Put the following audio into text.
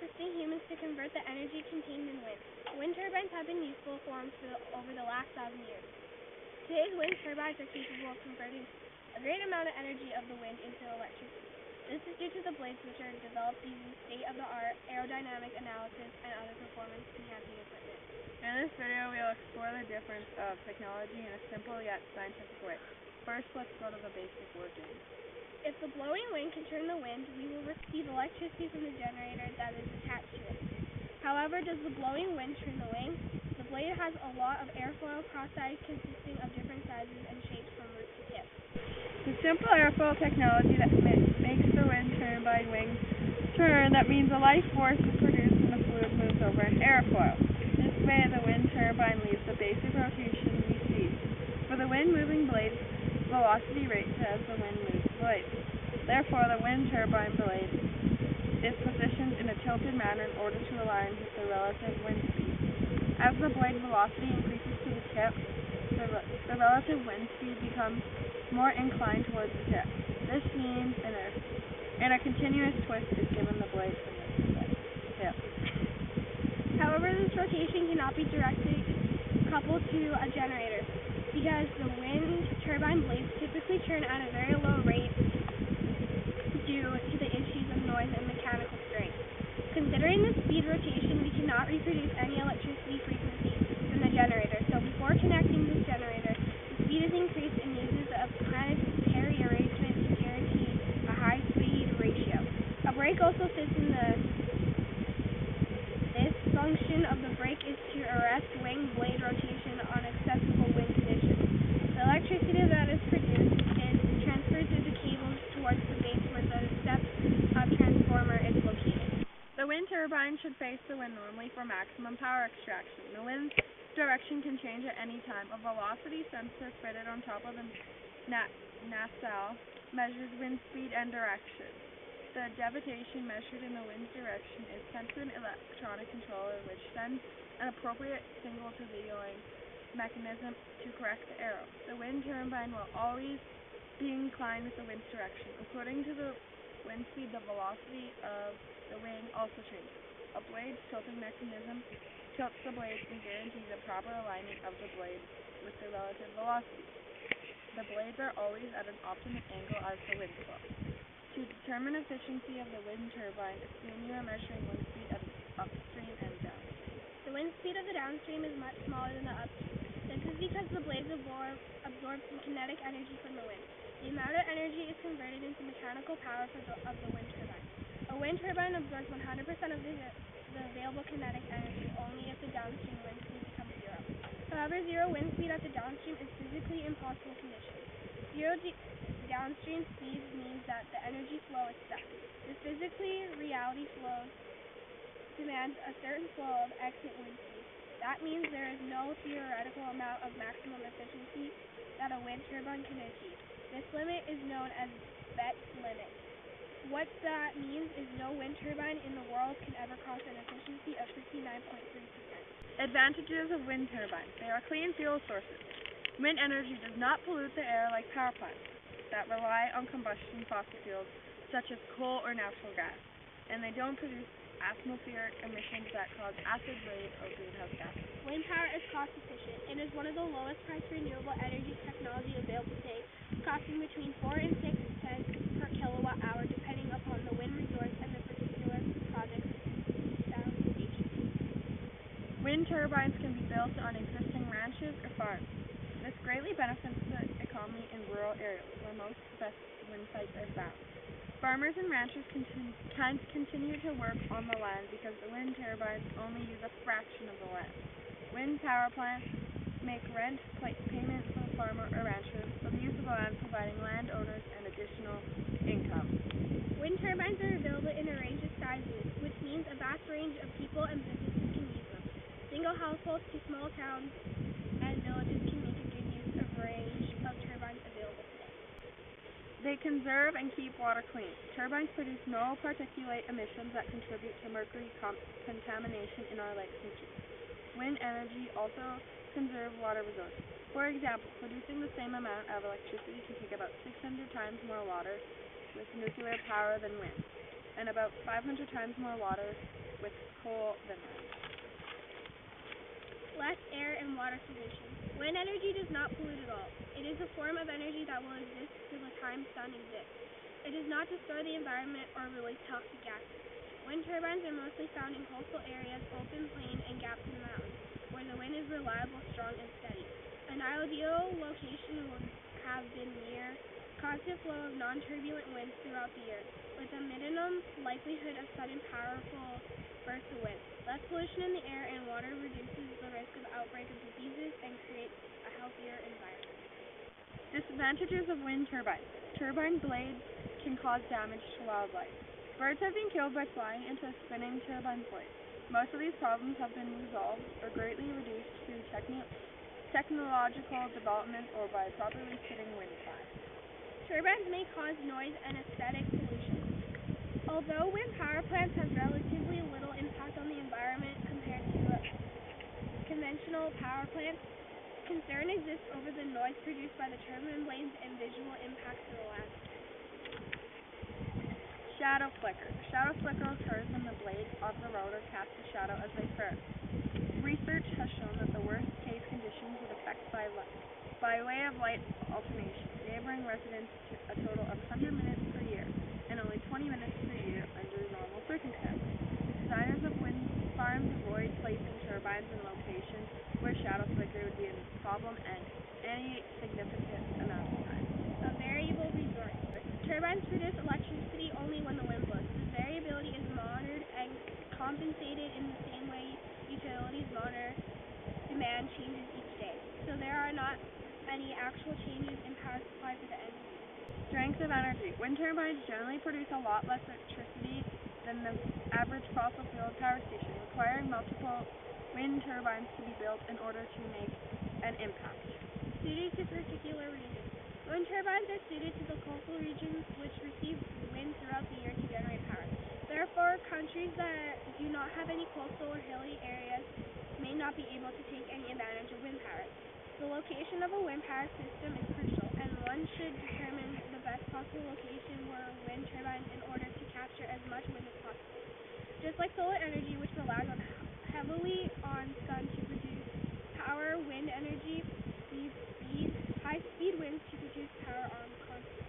assisting humans to convert the energy contained in wind. Wind turbines have been useful forms over the last 1,000 years. Today's wind turbines are capable of converting a great amount of energy of the wind into electricity. This is due to the blades, which are developed using state-of-the-art aerodynamic analysis and other performance-enhancing equipment. In this video, we'll explore the difference of technology in a simple yet scientific way. First, let's go to the basic working. If the blowing wind can turn the wind, we will receive electricity from the generator that is attached to it. However, does the blowing wind turn the wing? The blade has a lot of airfoil cross-sides consisting of different sizes and shapes from root to tip. The simple airfoil technology that makes the wind turbine wings turn, that means a life force is produced when the fluid moves over an airfoil. This way, the wind turbine leaves the basic rotation we see. For the wind-moving blades, velocity rates as the wind moves the blade. Therefore, the wind turbine blade is positioned in a tilted manner in order to align with the relative wind speed. As the blade velocity increases to the tip, the relative wind speed becomes more inclined towards the tip. This means a continuous twist is given the blade from the tip. However, this rotation cannot be directly coupled to a generator because the wind turbine blades typically turn at a very low rate due to the issues of noise and mechanical strength. Considering the speed rotation, we cannot reproduce any electricity frequency from the generator, so before connecting this generator, the speed is increased and uses a planetary arrangement to guarantee a high speed ratio. A brake also sits in this function of the brake is to arrest wing blade rotation on acceptable wind conditions. The electricity that is produced is transferred through the cables towards the base where the step-up transformer is located. The wind turbine should face the wind normally for maximum power extraction. The wind's direction can change at any time. A velocity sensor fitted on top of the nacelle measures wind speed and direction. The deviation measured in the wind's direction is sent to an electronic controller, which sends an appropriate signal to the going mechanism to correct the error. The wind turbine will always be inclined with the wind's direction. According to the wind speed, the velocity of the wing also changes. A blade tilting mechanism tilts the blades and guarantees a proper alignment of the blade with the relative velocity. The blades are always at an optimum angle as the wind flow. To determine efficiency of the wind turbine, assume you are measuring wind speed at the upstream and downstream. The wind speed of the downstream is much smaller than the upstream. This is because the blades absorb kinetic energy from the wind. The amount of energy is converted into mechanical power of the wind turbine. A wind turbine absorbs 100% of the available kinetic energy only if the downstream wind speed becomes zero. However, zero wind speed at the downstream is physically impossible condition. Zero downstream speed means that the energy flow is stuck. This physically reality flows demands a certain flow of exit wind speed. That means there is no theoretical amount of maximum efficiency that a wind turbine can achieve. This limit is known as Bett's limit. What that means is no wind turbine in the world can ever cross an efficiency of 59.3%. Advantages of wind turbines. They are clean fuel sources. Wind energy does not pollute the air like power plants that rely on combustion fossil fuels such as coal or natural gas, and they don't produce atmospheric emissions that cause acid rain or greenhouse gases. Wind power is cost efficient and is one of the lowest priced renewable energy technology available today, costing between 4 and 6 cents per kilowatt hour depending upon the wind resource and the particular project's foundation. Wind turbines can be built on existing ranches or farms. This greatly benefits the economy in rural areas where most best wind sites are found. Farmers and ranchers can continue to work on the land because the wind turbines only use a fraction of the land. Wind power plants make rent payments for the farmer or ranchers for the use of the land, providing landowners an additional income. Wind turbines are available in a range of sizes, which means a vast range of people and businesses can use them. Single households to small towns and villages can make a good use of range of turbines available today. They conserve and keep water clean. Turbines produce no particulate emissions that contribute to mercury contamination in our lakes and seas. Wind energy also conserves water resources. For example, producing the same amount of electricity can take about 600 times more water with nuclear power than wind, and about 500 times more water water solution. Wind energy does not pollute at all. It is a form of energy that will exist till the time sun exists. It does not destroy the environment or release toxic gases. Wind turbines are mostly found in coastal areas, open plain, and gaps in the mountains, where the wind is reliable, strong, and steady. An ideal location would have been near constant flow of non-turbulent winds throughout the year, with a minimum likelihood of sudden powerful bursts of wind. Less pollution in the air and water reduces the risk of outbreak of diseases and creates a healthier environment. Disadvantages of wind turbines. Turbine blades can cause damage to wildlife. Birds have been killed by flying into spinning turbine blades. Most of these problems have been resolved or greatly reduced through technological development or by properly fitting wind farms. Turbines may cause noise and aesthetic pollution. Although wind power plants have relatively little impact on the environment compared to conventional power plants, concern exists over the noise produced by the turbine blades and visual impacts to the landscape. Shadow flicker. The shadow flicker occurs when the blade of the rotor casts a shadow as they turn. Research has shown that the worst case conditions would affect by way of light alternation, neighboring residents a total of 100 minutes per year, and only 20 minutes per year under normal circumstances. Designers of wind farms avoid placing turbines in locations where shadow flicker would be a problem and any significant amount of time. A variable resource. Turbines produce electricity only when the wind blows. This variability is monitored and compensated in the same way utilities monitor demand changes each day. So there are not any actual changes in power supply for the end user. Strength of energy. Wind turbines generally produce a lot less electricity than the average fossil fuel power station, requiring multiple wind turbines to be built in order to make an impact. Suited to particular regions. Wind turbines are suited to the coastal regions which receive wind throughout the year to generate power. Therefore, countries that do not have any coastal or hilly areas may not be able to take any advantage of wind power. The location of a wind power system is crucial, and one should determine the best possible location for wind turbines in order to capture as much wind as possible. Just like solar energy, which relies heavily on sun to produce power, wind energy needs high-speed winds to produce power on constant.